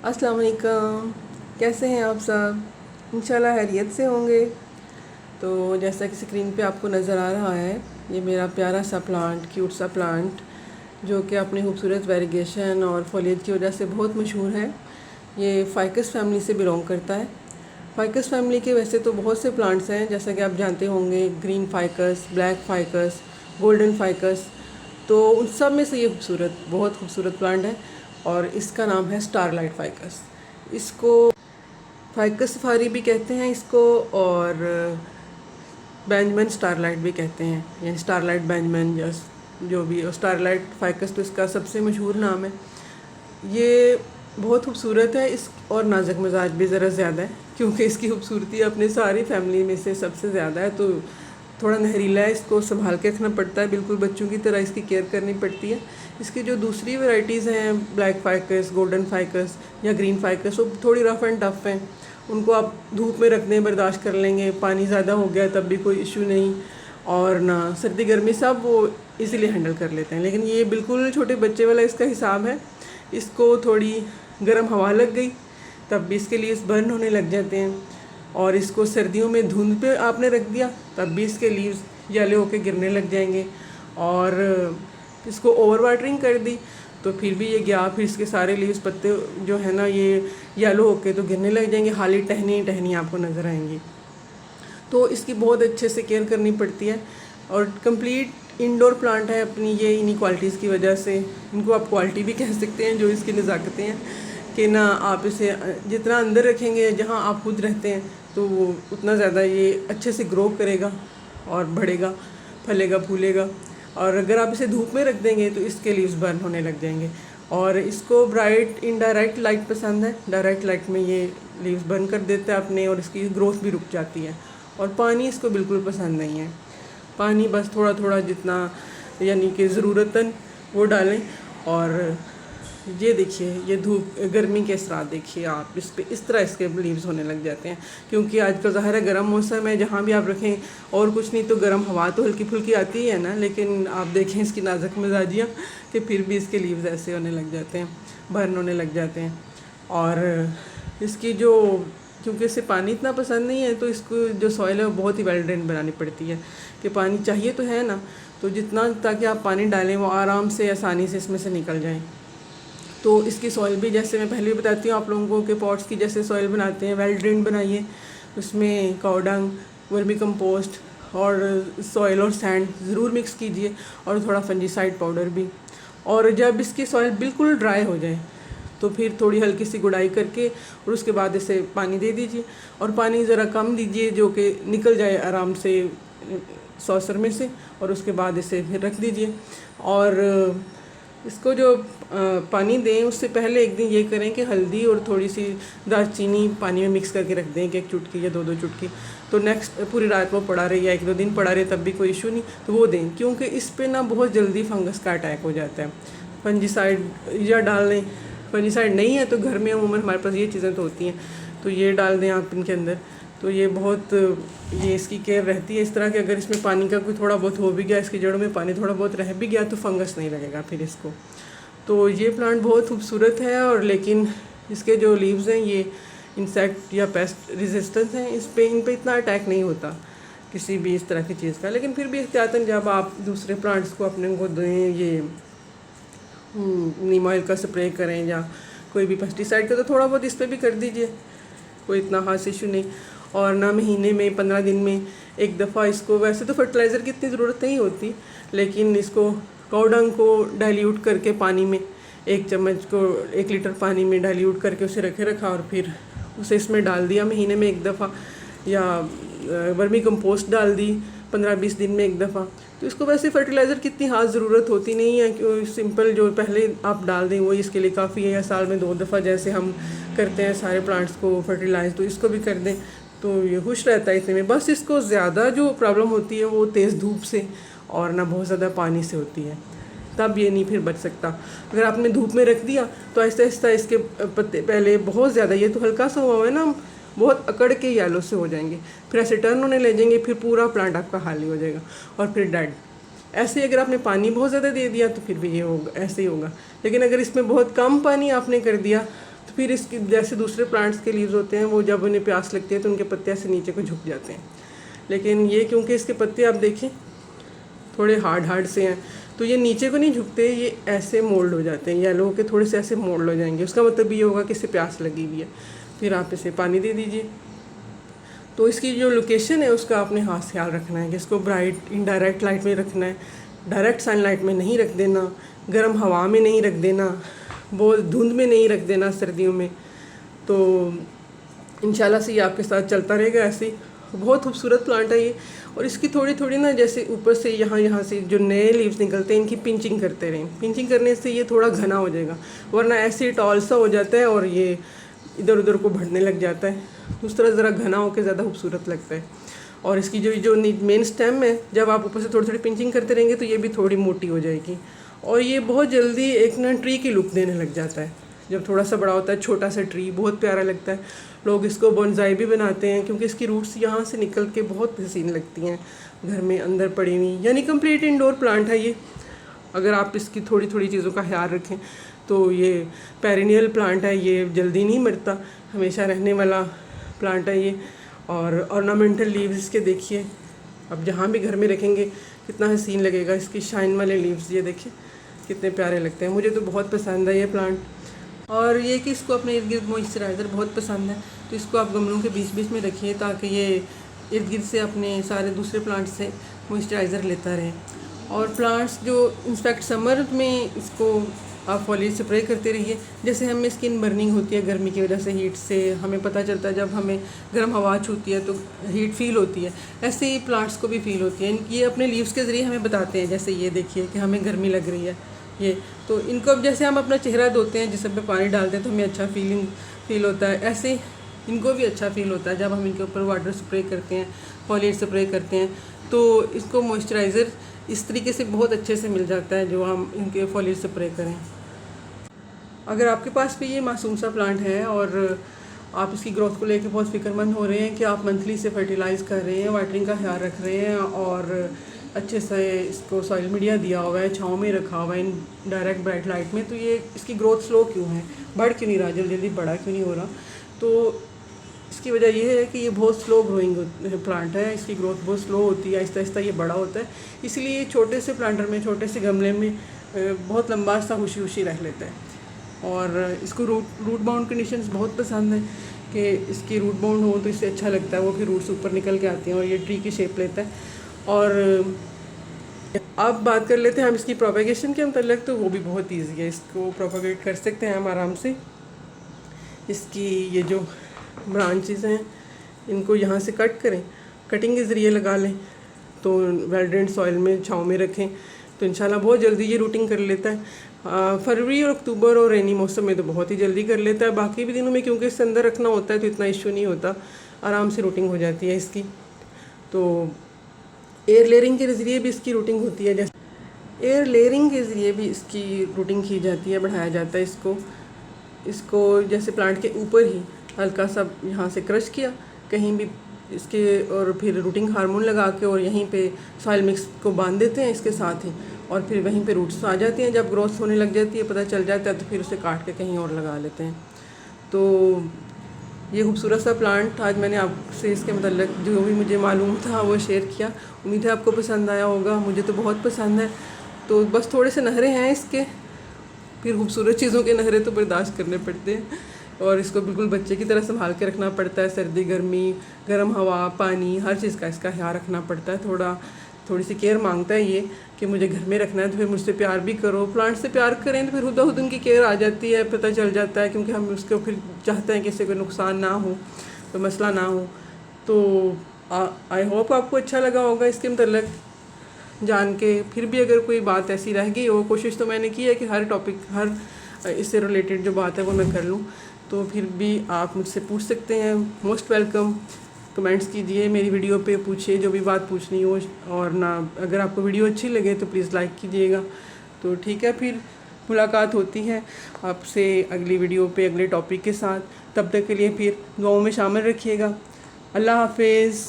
अस्सलाम वालेकुम। कैसे हैं आप सब? इंशाल्लाह खैरियत से होंगे। तो जैसा कि स्क्रीन पे आपको नज़र आ रहा है, ये मेरा प्यारा सा प्लांट, क्यूट सा प्लांट, जो कि अपनी खूबसूरत वेरिगेशन और फॉलिएज की वजह से बहुत मशहूर है। ये फ़ाइकस फैमिली से बिलोंग करता है। फ़ाइकस फैमिली के वैसे तो बहुत से प्लांट्स हैं, जैसा कि आप जानते होंगे, green ficus, black ficus, golden ficus. तो उन सब में से ये बहुत खूबसूरत प्लांट है और इसका नाम है स्टारलाइट फ़ाइकस। इसको फ़ाइकस सफारी भी कहते हैं इसको, और बेंजमन स्टारलाइट भी कहते हैं, यानी स्टारलाइट बेंजमन, जो भी, और स्टारलाइट फ़ाइकस तो इसका सबसे मशहूर नाम है। ये बहुत खूबसूरत है इस, और नाजुक मिजाज भी ज़रा ज़्यादा है, क्योंकि इसकी खूबसूरती अपने सारी फैमिली में से सबसे ज़्यादा है। तो थोड़ा जहरीला है, इसको संभाल के रखना पड़ता है, बिल्कुल बच्चों की तरह इसकी केयर करनी पड़ती है। इसकी जो दूसरी वैरायटीज़ हैं, ब्लैक फ़ाइकस, गोल्डन फ़ाइकस या ग्रीन फ़ाइकस, वो थोड़ी रफ़ एंड टफ़ हैं। उनको आप धूप में रख दें, बर्दाश्त कर लेंगे, पानी ज़्यादा हो गया तब भी कोई इशू नहीं, और ना सर्दी गर्मी सब वो इजीली हैंडल कर लेते हैं। लेकिन ये बिल्कुल छोटे बच्चे वाला इसका हिसाब है। इसको थोड़ी गर्म हवा लग गई तब भी इसके लीव्स बर्न होने लग जाते हैं, और इसको सर्दियों में धुंध पे आपने रख दिया तब भी इसके लीव्स येलो होके गिरने लग जाएंगे। और इसको ओवर वाटरिंग कर दी तो फिर भी ये गया, फिर इसके सारे लीव्स, पत्ते जो है ना, ये येलो होके तो गिरने लग जाएंगे, खाली टहनी टहनी आपको नज़र आएंगी। तो इसकी बहुत अच्छे से केयर करनी पड़ती है, और कंप्लीट इंडोर प्लांट है अपनी ये इन्हीं क्वालिटीज़ की वजह से। इनको आप क्वालिटी भी कह सकते हैं, जो इसकी नज़ाकतें हैं कि ना, आप इसे जितना अंदर रखेंगे जहाँ आप खुद रहते हैं तो वो उतना ज़्यादा ये अच्छे से ग्रो करेगा और बढ़ेगा, फलेगा, फूलेगा। और अगर आप इसे धूप में रख देंगे तो इसके लीव्स बर्न होने लग जाएंगे। और इसको ब्राइट इनडायरेक्ट लाइट पसंद है, डायरेक्ट लाइट में ये लीव्स बर्न कर देता है अपने, और इसकी ग्रोथ भी रुक जाती है। और पानी इसको बिल्कुल पसंद नहीं है, पानी बस थोड़ा थोड़ा जितना, यानी कि ज़रूरतन वो डालें। और ये देखिए, ये धूप गर्मी के असरात देखिए आप इस पे, इस तरह इसके लीव्स होने लग जाते हैं, क्योंकि आजकल ज़ाहिर है गर्म मौसम है, जहाँ भी आप रखें, और कुछ नहीं तो गर्म हवा तो हल्की फुल्की आती है ना, लेकिन आप देखें इसकी नाजुक मिजाजियाँ कि फिर भी इसके लीव्स ऐसे होने लग जाते हैं, बर्न होने लग जाते हैं। और इसकी जो, क्योंकि इसे पानी इतना पसंद नहीं है, तो इसको जो सॉइल है वो बहुत ही वेल ड्रेन बनानी पड़ती है, कि पानी चाहिए तो है ना, तो जितना, ताकि आप पानी डालें वो आराम से आसानी से इसमें से निकल जाए। तो इसकी सॉइल भी, जैसे मैं पहले भी बताती हूँ आप लोगों को, कि पॉट्स की जैसे सॉइल बनाते हैं, वेल ड्रेन बनाइए, उसमें काऊ डंग, वर्मी कंपोस्ट और सॉइल और सैंड ज़रूर मिक्स कीजिए, और थोड़ा फंजीसाइड पाउडर भी। और जब इसकी सॉइल बिल्कुल ड्राई हो जाए तो फिर थोड़ी हल्की सी गुड़ाई करके, और उसके बाद इसे पानी दे दीजिए, और पानी ज़रा कम दीजिए, जो कि निकल जाए आराम से सॉसर में से, और उसके बाद इसे फिर रख दीजिए। और इसको जो पानी दें उससे पहले एक दिन ये करें कि हल्दी और थोड़ी सी दालचीनी पानी में मिक्स करके रख दें, एक चुटकी या दो चुटकी, तो नेक्स्ट पूरी रात वो पड़ा रहे या एक दो दिन पड़ा रहे तब भी कोई इशू नहीं, तो वो दें, क्योंकि इस पे ना बहुत जल्दी फंगस का अटैक हो जाता है। फंजीसाइड या डाल लें, फंजीसाइड नहीं है तो घर में अमूमन हमारे पास ये चीज़ें तो होती हैं, तो ये डाल दें आप इनके अंदर, तो ये बहुत, ये इसकी केयर रहती है इस तरह कि अगर इसमें पानी का कोई थोड़ा बहुत हो भी गया, इसकी जड़ों में पानी थोड़ा बहुत रह भी गया, तो फंगस नहीं लगेगा फिर इसको। तो ये प्लांट बहुत खूबसूरत है, और लेकिन इसके जो लीव्स हैं ये इंसेक्ट या पेस्ट रेजिस्टेंस हैं, इन पे इतना अटैक नहीं होता किसी भी इस तरह की चीज़ का। लेकिन फिर भी एहतियातन जब आप दूसरे प्लांट्स को अपने को दें, ये नीम ऑयल का स्प्रे करें या कोई भी पेस्टिसाइड का, तो थोड़ा बहुत इस पर भी कर दीजिए, कोई इतना खास इशू नहीं। और ना महीने में 15 दिन में एक दफ़ा इसको, वैसे तो फर्टिलाइज़र की इतनी ज़रूरत नहीं होती, लेकिन इसको काऊ डंग को डाइल्यूट करके पानी में, 1 चम्मच को 1 लीटर पानी में डाइल्यूट करके उसे रखा, और फिर उसे इसमें डाल दिया महीने में एक दफ़ा, या वर्मी कंपोस्ट डाल दी 15-20 दिन में एक दफ़ा। तो इसको वैसे फर्टिलाइज़र की इतनी खास ज़रूरत होती नहीं है, कि सिंपल जो पहले आप डाल दें वही इसके लिए काफ़ी है, या साल में 2 दफ़ा जैसे हम करते हैं सारे प्लांट्स को फर्टिलाइज़, तो इसको भी कर दें तो ये खुश रहता है इतने में। बस इसको ज़्यादा जो प्रॉब्लम होती है वो तेज़ धूप से और ना बहुत ज़्यादा पानी से होती है, तब ये नहीं फिर बच सकता। अगर आपने धूप में रख दिया तो आहिस्ता आहिस्ता इसके पत्ते, पहले बहुत ज़्यादा, ये तो हल्का सा हुआ है ना, बहुत अकड़ के येलो से हो जाएंगे, फिर ऐसे टर्न होने लग जाएंगे, फिर पूरा प्लांट आपका खाली हो जाएगा और फिर डेड। ऐसे ही अगर आपने पानी बहुत ज़्यादा दे दिया तो फिर भी ये होगा, ऐसे ही होगा। लेकिन अगर इसमें बहुत कम पानी आपने कर दिया तो फिर इसकी जैसे दूसरे प्लांट्स के लीव्स होते हैं वो जब उन्हें प्यास लगती है तो उनके पत्ते ऐसे नीचे को झुक जाते हैं, लेकिन ये क्योंकि इसके पत्ते आप देखें थोड़े हार्ड से हैं तो ये नीचे को नहीं झुकते, ये ऐसे मोल्ड हो जाते हैं, येलो के थोड़े से ऐसे मोल्ड हो जाएंगे। उसका मतलब ये होगा कि इसे प्यास लगी हुई है। फिर आप इसे पानी दे दीजिए। तो इसकी जो लोकेशन है उसका आपने खास ख्याल रखना है कि इसको ब्राइट इनडायरेक्ट लाइट में रखना है, डायरेक्ट सनलाइट में नहीं रख देना, गर्म हवा में नहीं रख देना, बहुत धुंध में नहीं रख देना सर्दियों में। तो इंशाल्लाह से ये आपके साथ चलता रहेगा ऐसे ही। बहुत खूबसूरत प्लांट है ये। और इसकी थोड़ी थोड़ी ना जैसे ऊपर से यहाँ से जो नए लीव्स निकलते हैं इनकी पिंचिंग करते रहें। पिंचिंग करने से ये थोड़ा घना हो जाएगा, वरना ऐसे टॉल सा हो जाता है और ये इधर उधर को बढ़ने लग जाता है। उस तरह ज़रा घना होकर ज़्यादा खूबसूरत लगता है। और इसकी जो मेन स्टेम है, जब आप ऊपर से थोड़ी थोड़ी पिंचिंग करते रहेंगे तो ये भी थोड़ी मोटी हो जाएगी और ये बहुत जल्दी एक ना ट्री की लुक देने लग जाता है। जब थोड़ा सा बड़ा होता है, छोटा सा ट्री बहुत प्यारा लगता है। लोग इसको बोनसाई भी बनाते हैं क्योंकि इसकी रूट्स यहाँ से निकल के बहुत हसीन लगती हैं घर में अंदर पड़ी हुई। यानी कंप्लीट इंडोर प्लांट है ये। अगर आप इसकी थोड़ी थोड़ी चीज़ों का ख्याल रखें तो ये पेरिनियल प्लांट है, ये जल्दी नहीं मरता, हमेशा रहने वाला प्लांट है ये। और ऑर्नामेंटल लीव्स इसके देखिए, अब जहाँ भी घर में रखेंगे कितना हसीन लगेगा। इसकी शाइन वाले लीव्स ये देखिए कितने प्यारे लगते हैं। मुझे तो बहुत पसंद है ये प्लांट। और ये कि इसको अपने इर्द गिर्द मॉइस्चराइज़र बहुत पसंद है, तो इसको आप गमलों के बीच बीच में रखिए ताकि ये इर्द गिर्द से अपने सारे दूसरे प्लांट से मॉइस्चराइज़र लेता रहे। और प्लांट्स जो इनफैक्ट समर में इसको आप फॉलिएज स्प्रे करते रहिए। जैसे हमें स्किन बर्निंग होती है गर्मी की वजह से, हीट से हमें पता चलता है, जब हमें गर्म हवा छूती है तो हीट फील होती है, ऐसे ही प्लांट्स को भी फील होती है। ये अपने लीव्स के ज़रिए हमें बताते हैं, जैसे ये देखिए कि हमें गर्मी लग रही है ये। तो इनको अब जैसे हम अपना चेहरा धोते हैं, जिसमें पे पानी डालते हैं तो हमें अच्छा फील होता है, ऐसे इनको भी अच्छा फील होता है जब हम इनके ऊपर वाटर स्प्रे करते हैं, फॉलिएज स्प्रे करते हैं। तो इसको मॉइस्चराइज़र इस तरीके से बहुत अच्छे से मिल जाता है जो हम इनके फॉलिएज स्प्रे करें। अगर आपके पास भी ये मासूम सा प्लांट है और आप इसकी ग्रोथ को लेकर बहुत फिक्रमंद हो रहे हैं कि आप मंथली से फर्टिलाइज़ कर रहे हैं, वाटरिंग का ख्याल रख रहे हैं और अच्छे से इसको सॉइल मीडिया दिया हुआ है, छाँव में रखा हुआ है इन डायरेक्ट ब्राइट लाइट में, तो ये इसकी ग्रोथ स्लो क्यों है, बढ़ क्यों नहीं रहा, जल्दी जल्दी बड़ा क्यों नहीं हो रहा? तो इसकी वजह यह है कि ये बहुत स्लो ग्रोइंग प्लांट है। इसकी ग्रोथ बहुत स्लो होती है, आहिस्ता आहिस्ता ये बड़ा होता है। इसलिए छोटे से प्लांटर में, छोटे से गमले में बहुत लंबा सा खुशी रह लेता है। और इसको रूट बाउंड कंडीशंस बहुत पसंद है कि इसकी रूट बाउंड हो तो इससे अच्छा लगता है, वो फिर रूट्स ऊपर निकल के आती हैं और ये ट्री की शेप लेता है। और अब बात कर लेते हैं हम इसकी प्रोपेगेशन के मतलब, तो वो भी बहुत ईजी है, इसको प्रोपेगेट कर सकते हैं हम आराम से। इसकी ये जो ब्रांचेस हैं इनको यहाँ से कट करें, कटिंग के ज़रिए लगा लें, तो वेल ड्रेन्ड सॉइल में छाँव में रखें तो इंशाल्लाह बहुत जल्दी ये रूटिंग कर लेता है। फरवरी और अक्टूबर और रेनी मौसम में तो बहुत ही जल्दी कर लेता है। बाकी भी दिनों में क्योंकि इससे अंदर रखना होता है तो इतना इशू नहीं होता, आराम से रूटिंग हो जाती है इसकी। तो एयर लेयरिंग के ज़रिए भी इसकी रूटिंग होती है, जैसे एयर लेयरिंग के ज़रिए भी इसकी रूटिंग की जाती है, बढ़ाया जाता है इसको जैसे प्लांट के ऊपर ही हल्का सा यहाँ से क्रश किया कहीं भी इसके, और फिर रूटिंग हार्मोन लगा के और यहीं पे सॉइल मिक्स को बांध देते हैं इसके साथ ही, और फिर वहीं पे रूट्स आ जाती हैं। जब ग्रोथ होने लग जाती है, पता चल जाता है, तो फिर उसे काट के कहीं और लगा लेते हैं। तो ये खूबसूरत सा प्लांट आज मैंने आपसे इसके मतलब जो भी मुझे मालूम था वो शेयर किया। उम्मीद है आपको पसंद आया होगा, मुझे तो बहुत पसंद है। तो बस थोड़े से नखरे हैं इसके, फिर खूबसूरत चीज़ों के नखरे तो बर्दाश्त करने पड़ते हैं और इसको बिल्कुल बच्चे की तरह संभाल के रखना पड़ता है। सर्दी गर्मी, गर्म हवा, पानी, हर चीज़ का इसका ख्याल रखना पड़ता है। थोड़ी सी केयर मांगता है ये कि मुझे घर में रखना है, तो फिर मुझसे प्यार भी करो। प्लांट से प्यार करें तो फिर खुद ब खुद उनकी केयर आ जाती है, पता चल जाता है, क्योंकि हम उसको फिर चाहते हैं कि इससे कोई नुकसान ना हो, कोई मसला ना हो। तो आई होप आपको अच्छा लगा होगा इसके मतलब जान के। फिर भी अगर कोई बात ऐसी रह गई हो, कोशिश तो मैंने की है कि हर टॉपिक, हर इससे रिलेटेड जो बात है वो मैं कर लूँ, तो फिर भी आप मुझसे पूछ सकते हैं। Most welcome. कमेंट्स कीजिए, मेरी वीडियो पे पूछिए जो भी बात पूछनी हो, और ना अगर आपको वीडियो अच्छी लगे तो प्लीज़ लाइक कीजिएगा। तो ठीक है, फिर मुलाकात होती है आपसे अगली वीडियो पे अगले टॉपिक के साथ। तब तक के लिए फिर दुआओं में शामिल रखिएगा। अल्लाह हाफिज़।